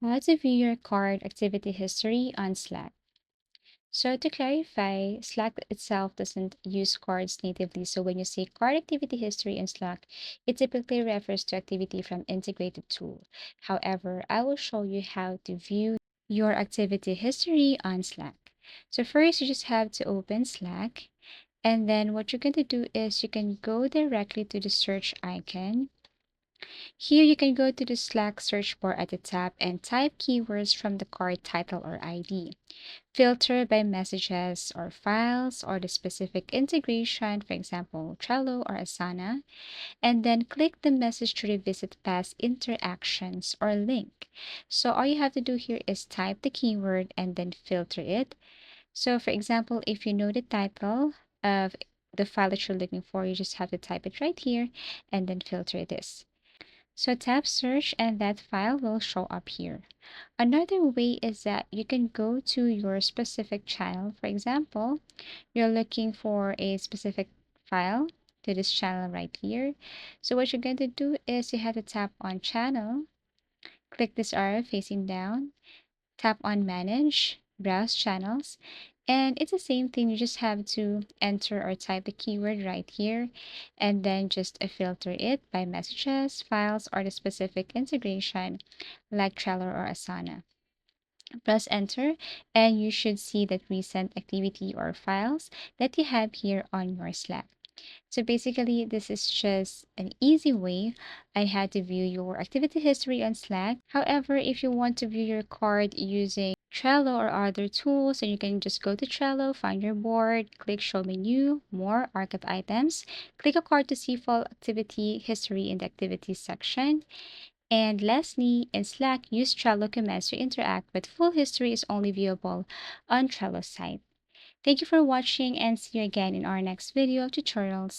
How to view your card activity history on Slack. So to clarify, Slack itself doesn't use cards natively. So when you say card activity history in Slack, it typically refers to activity from integrated tool. However, I will show you how to view your activity history on Slack. So first, you just have to open Slack. And then what you're going to do is you can go directly to the search icon. Here you can go to the Slack search bar at the top and type keywords from the card title or ID. Filter by messages or files or the specific integration, for example, Trello or Asana, and then click the message to revisit past interactions or link. So all you have to do here is type the keyword and then filter it. So for example, if you know the title of the file that you're looking for, you just have to type it right here and then filter this. So tap search and that file will show up here. Another way is that you can go to your specific channel. For example, you're looking for a specific file to this channel right here. So what you're going to do is you have to tap on channel, click this arrow facing down, tap on manage, browse channels, and it's the same thing. You just have to enter or type the keyword right here and then just filter it by messages, files, or the specific integration like Trello or Asana. Press enter and you should see that recent activity or files that you have here on your Slack. So basically, this is just an easy way on how to view your activity history on Slack. However, if you want to view your card using Trello or other tools, then you can just go to Trello, find your board, click Show Menu, More, Archive Items, click a card to see full activity history in the Activities section. And lastly, in Slack, use Trello commands to interact, but full history is only viewable on Trello's site. Thank you for watching and see you again in our next video tutorials.